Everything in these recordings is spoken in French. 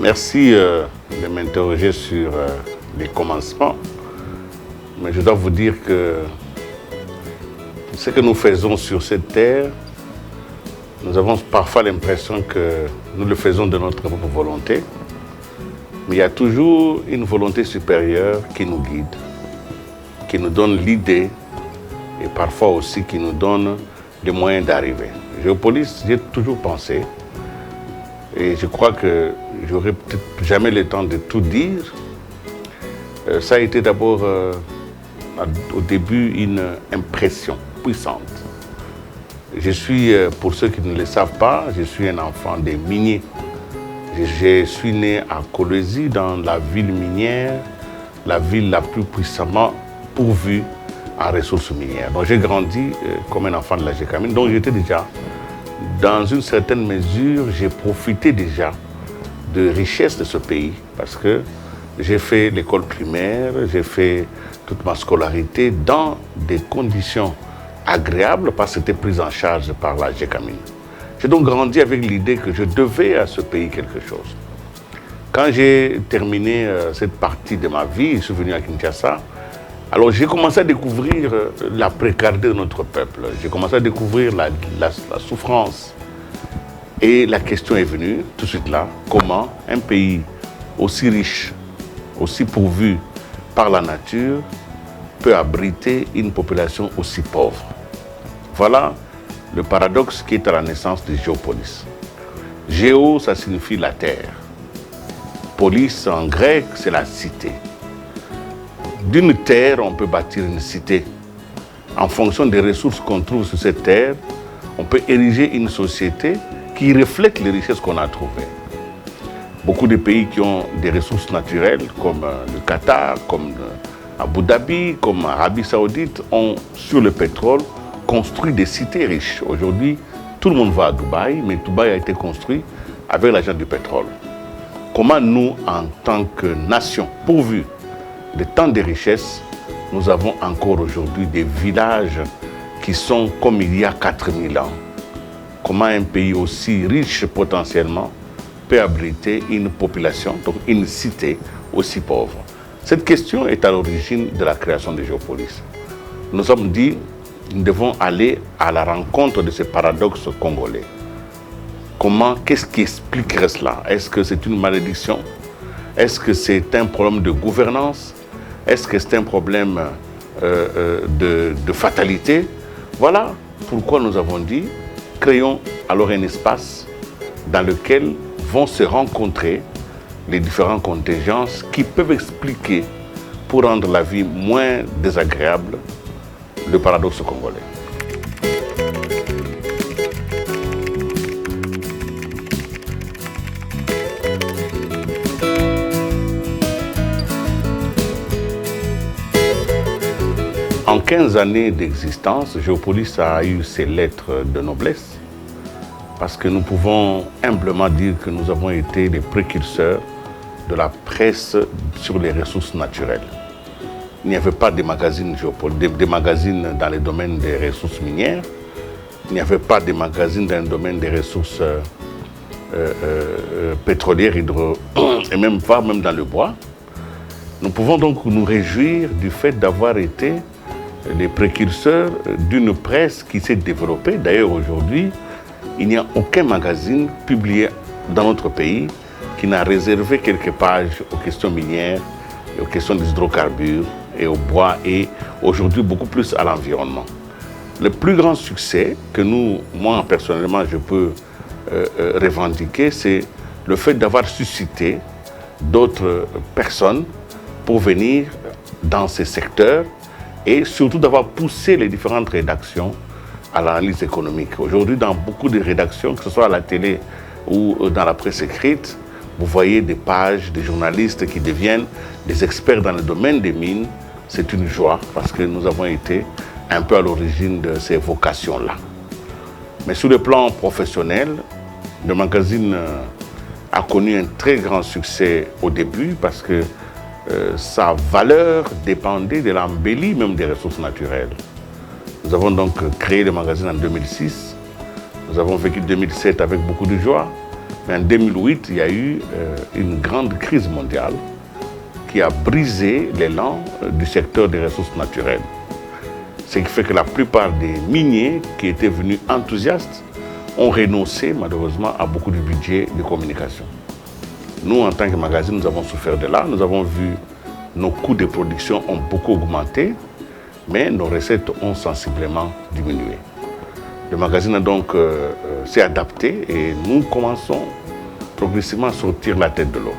Merci de m'interroger sur les commencements, mais je dois vous dire que ce que nous faisons sur cette terre, nous avons parfois l'impression que nous le faisons de notre propre volonté, mais il y a toujours une volonté supérieure qui nous guide, qui nous donne l'idée et parfois aussi qui nous donne les moyens d'arriver. Géopolis, j'ai toujours pensé, et je crois que j'aurai peut-être jamais le temps de tout dire. Ça a été d'abord, au début, une impression puissante. Je suis, pour ceux qui ne le savent pas, je suis un enfant des miniers. Je suis né à Kolwezi, dans la ville minière, la ville la plus puissamment pourvue en ressources minières. Donc j'ai grandi comme un enfant de la Gécamine. Donc j'étais déjà, dans une certaine mesure, j'ai profité déjà de richesse de ce pays parce que j'ai fait l'école primaire, j'ai fait toute ma scolarité dans des conditions agréables parce que c'était pris en charge par la Gécamine. J'ai donc grandi avec l'idée que je devais à ce pays quelque chose. Quand j'ai terminé cette partie de ma vie, je suis venu à Kinshasa, alors j'ai commencé à découvrir la précarité de notre peuple. J'ai commencé à découvrir la souffrance. Et la question est venue, tout de suite là, comment un pays aussi riche, aussi pourvu par la nature, peut abriter une population aussi pauvre. Voilà le paradoxe qui est à la naissance de Géopolis. Géo, ça signifie la terre. Polis, en grec, c'est la cité. D'une terre, on peut bâtir une cité. En fonction des ressources qu'on trouve sur cette terre, on peut ériger une société qui reflète les richesses qu'on a trouvées. Beaucoup de pays qui ont des ressources naturelles, comme le Qatar, comme Abu Dhabi, comme l'Arabie Saoudite, ont, sur le pétrole, construit des cités riches. Aujourd'hui, tout le monde va à Dubaï, mais Dubaï a été construit avec l'argent du pétrole. Comment nous, en tant que nation pourvue de tant de richesses, nous avons encore aujourd'hui des villages qui sont comme il y a 4000 ans. Comment un pays aussi riche potentiellement peut abriter une population, donc une cité aussi pauvre? Cette question est à l'origine de la création de Géopolis. Nous nous sommes dit, nous devons aller à la rencontre de ce paradoxe congolais. Comment, qu'est-ce qui expliquerait cela? Est-ce que c'est une malédiction? Est-ce que c'est un problème de gouvernance? Est-ce que c'est un problème de fatalité? Voilà pourquoi nous avons dit, créons alors un espace dans lequel vont se rencontrer les différentes contingences qui peuvent expliquer, pour rendre la vie moins désagréable, le paradoxe congolais. En 15 années d'existence, Géopolis a eu ses lettres de noblesse parce que nous pouvons humblement dire que nous avons été les précurseurs de la presse sur les ressources naturelles. Il n'y avait pas de magazines des magazines dans le domaine des ressources minières, il n'y avait pas de magazines dans le domaine des ressources pétrolières, et même dans le bois. Nous pouvons donc nous réjouir du fait d'avoir été les précurseurs d'une presse qui s'est développée. D'ailleurs, aujourd'hui, il n'y a aucun magazine publié dans notre pays qui n'a réservé quelques pages aux questions minières, aux questions des hydrocarbures et au bois, et aujourd'hui beaucoup plus à l'environnement. Le plus grand succès que moi personnellement, je peux revendiquer, c'est le fait d'avoir suscité d'autres personnes pour venir dans ces secteurs et surtout d'avoir poussé les différentes rédactions à l'analyse économique. Aujourd'hui, dans beaucoup de rédactions, que ce soit à la télé ou dans la presse écrite, vous voyez des pages, des journalistes qui deviennent des experts dans le domaine des mines. C'est une joie parce que nous avons été un peu à l'origine de ces vocations-là. Mais sur le plan professionnel, le magazine a connu un très grand succès au début parce que sa valeur dépendait de l'embellie même des ressources naturelles. Nous avons donc créé le magazine en 2006. Nous avons vécu 2007 avec beaucoup de joie. Mais en 2008, il y a eu une grande crise mondiale qui a brisé l'élan du secteur des ressources naturelles. Ce qui fait que la plupart des miniers qui étaient venus enthousiastes ont renoncé malheureusement à beaucoup de budget de communication. Nous, en tant que magazine, nous avons souffert de là. Nous avons vu nos coûts de production ont beaucoup augmenté, mais nos recettes ont sensiblement diminué. Le magazine donc s'est adapté et nous commençons progressivement à sortir la tête de l'eau.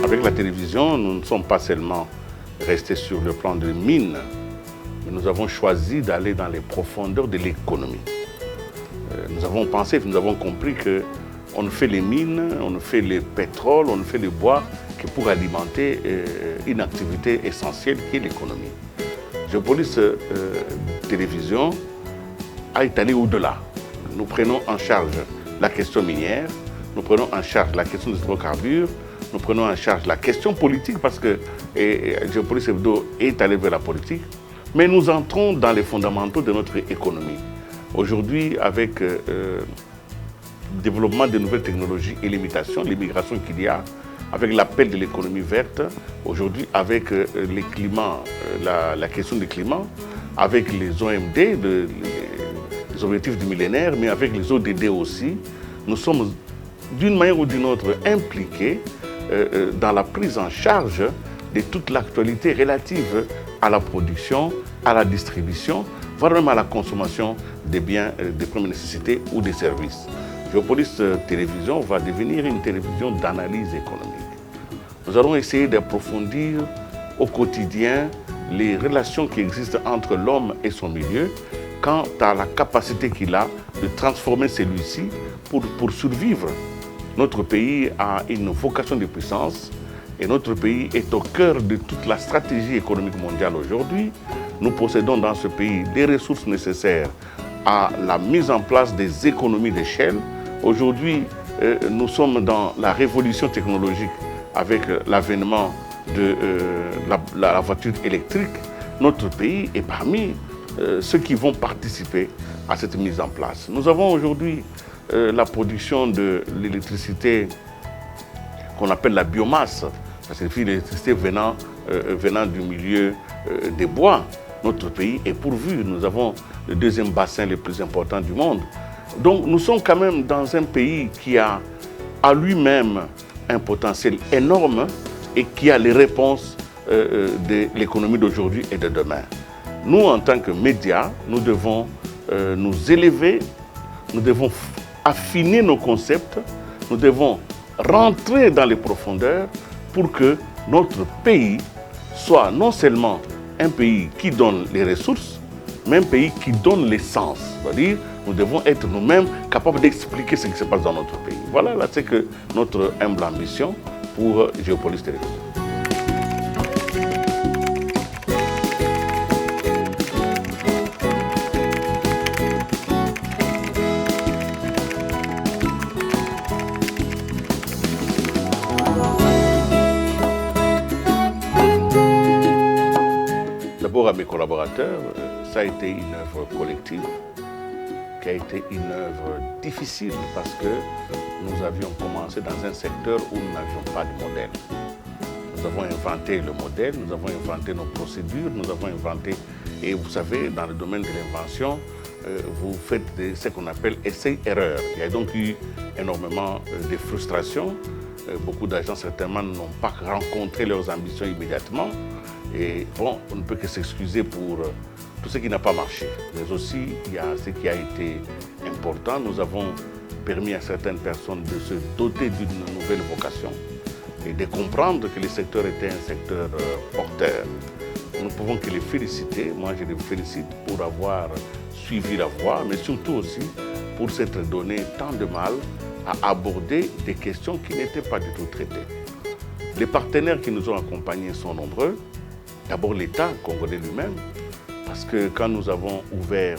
Avec la télévision, nous ne sommes pas seulement restés sur le plan de mines, mais nous avons choisi d'aller dans les profondeurs de l'économie. Nous avons pensé, nous avons compris qu'on ne fait les mines, on ne fait le pétrole, on ne fait le bois que pour alimenter une activité essentielle qui est l'économie. Géopolis Télévision a étalé au-delà. Nous prenons en charge la question minière, nous prenons en charge la question des hydrocarbures, nous prenons en charge la question politique parce que Géopolis Hebdo est allé vers la politique, mais nous entrons dans les fondamentaux de notre économie. Aujourd'hui, avec le développement de nouvelles technologies et l'imitation, l'immigration qu'il y a, avec l'appel de l'économie verte, aujourd'hui avec les climats, la question du climat, avec les OMD, les objectifs du millénaire, mais avec les ODD aussi, nous sommes d'une manière ou d'une autre impliqués dans la prise en charge de toute l'actualité relative à la production, à la distribution, voire même à la consommation des biens de première nécessité ou des services. Géopolis Télévision va devenir une télévision d'analyse économique. Nous allons essayer d'approfondir au quotidien les relations qui existent entre l'homme et son milieu quant à la capacité qu'il a de transformer celui-ci pour survivre. Notre pays a une vocation de puissance et notre pays est au cœur de toute la stratégie économique mondiale aujourd'hui. Nous possédons dans ce pays les ressources nécessaires à la mise en place des économies d'échelle. Aujourd'hui, nous sommes dans la révolution technologique avec l'avènement de la voiture électrique. Notre pays est parmi ceux qui vont participer à cette mise en place. Nous avons aujourd'hui la production de l'électricité qu'on appelle la biomasse. Ça signifie l'électricité venant du milieu des bois. Notre pays est pourvu. Nous avons le deuxième bassin le plus important du monde. Donc nous sommes quand même dans un pays qui a à lui-même un potentiel énorme et qui a les réponses de l'économie d'aujourd'hui et de demain. Nous, en tant que médias, nous devons nous élever, nous devons affiner nos concepts, nous devons rentrer dans les profondeurs pour que notre pays soit non seulement un pays qui donne les ressources, mais un pays qui donne l'essence. C'est-à-dire, nous devons être nous-mêmes capables d'expliquer ce qui se passe dans notre pays. Voilà, là, c'est que notre humble ambition pour Géopolis Télévision. D'abord à mes collaborateurs, ça a été une œuvre collective, qui a été une œuvre difficile parce que nous avions commencé dans un secteur où nous n'avions pas de modèle. Nous avons inventé le modèle, nous avons inventé nos procédures, nous avons inventé, et vous savez, dans le domaine de l'invention, vous faites ce qu'on appelle essai-erreur. Il y a donc eu énormément de frustration, Beaucoup d'agents certainement n'ont pas rencontré leurs ambitions immédiatement. Et bon, on ne peut que s'excuser pour tout ce qui n'a pas marché. Mais aussi, il y a ce qui a été important. Nous avons permis à certaines personnes de se doter d'une nouvelle vocation et de comprendre que le secteur était un secteur porteur. Nous ne pouvons que les féliciter. Moi, je les félicite pour avoir suivi la voie, mais surtout aussi pour s'être donné tant de mal à aborder des questions qui n'étaient pas du tout traitées. Les partenaires qui nous ont accompagnés sont nombreux. D'abord l'État congolais lui-même, parce que quand nous avons ouvert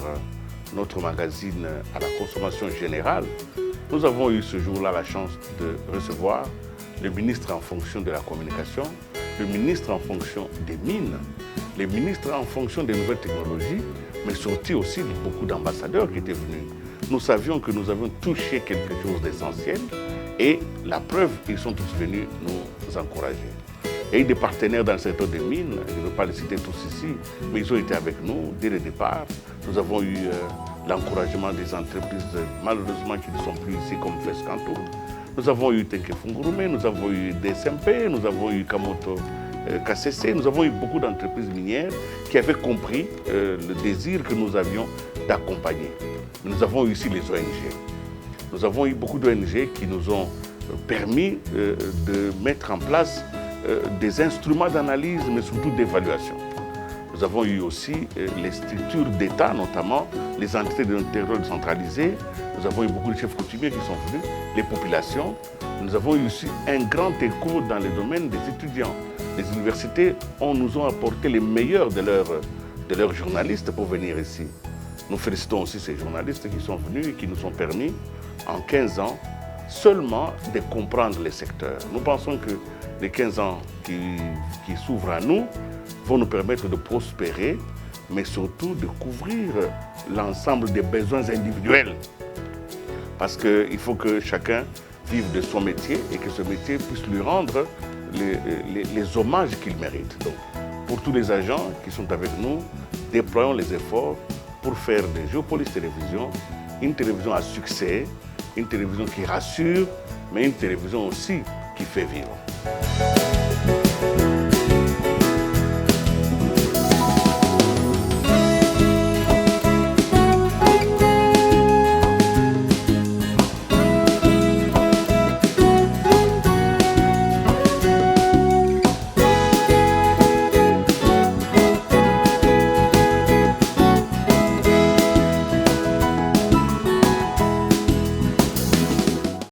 notre magazine à la consommation générale, nous avons eu ce jour-là la chance de recevoir le ministre en fonction de la communication, le ministre en fonction des mines, les ministres en fonction des nouvelles technologies, mais surtout aussi beaucoup d'ambassadeurs qui étaient venus. Nous savions que nous avions touché quelque chose d'essentiel et la preuve, ils sont tous venus nous encourager. Et des partenaires dans le secteur des mines, je ne veux pas les citer tous ici, mais ils ont été avec nous dès le départ. Nous avons eu l'encouragement des entreprises, malheureusement, qui ne sont plus ici, comme Fescanto. Nous avons eu Tenke Fungurume, nous avons eu DSMP, nous avons eu Kamoto KCC, nous avons eu beaucoup d'entreprises minières qui avaient compris le désir que nous avions d'accompagner. Nous avons eu aussi les ONG. Nous avons eu beaucoup d'ONG qui nous ont permis de mettre en place des instruments d'analyse, mais surtout d'évaluation. Nous avons eu aussi les structures d'État, notamment les entités de notre territoire décentralisé. Nous avons eu beaucoup de chefs coutumiers qui sont venus, les populations. Nous avons eu aussi un grand écho dans le domaine des étudiants. Les universités nous ont apporté les meilleurs de leurs journalistes pour venir ici. Nous félicitons aussi ces journalistes qui sont venus et qui nous ont permis, en 15 ans, seulement de comprendre les secteurs. Nous pensons que les 15 ans qui s'ouvrent à nous vont nous permettre de prospérer, mais surtout de couvrir l'ensemble des besoins individuels. Parce qu'il faut que chacun vive de son métier et que ce métier puisse lui rendre les hommages qu'il mérite. Donc, pour tous les agents qui sont avec nous, déployons les efforts pour faire de Géopolis Télévision une télévision à succès, une télévision qui rassure, mais une télévision aussi qui fait vivre.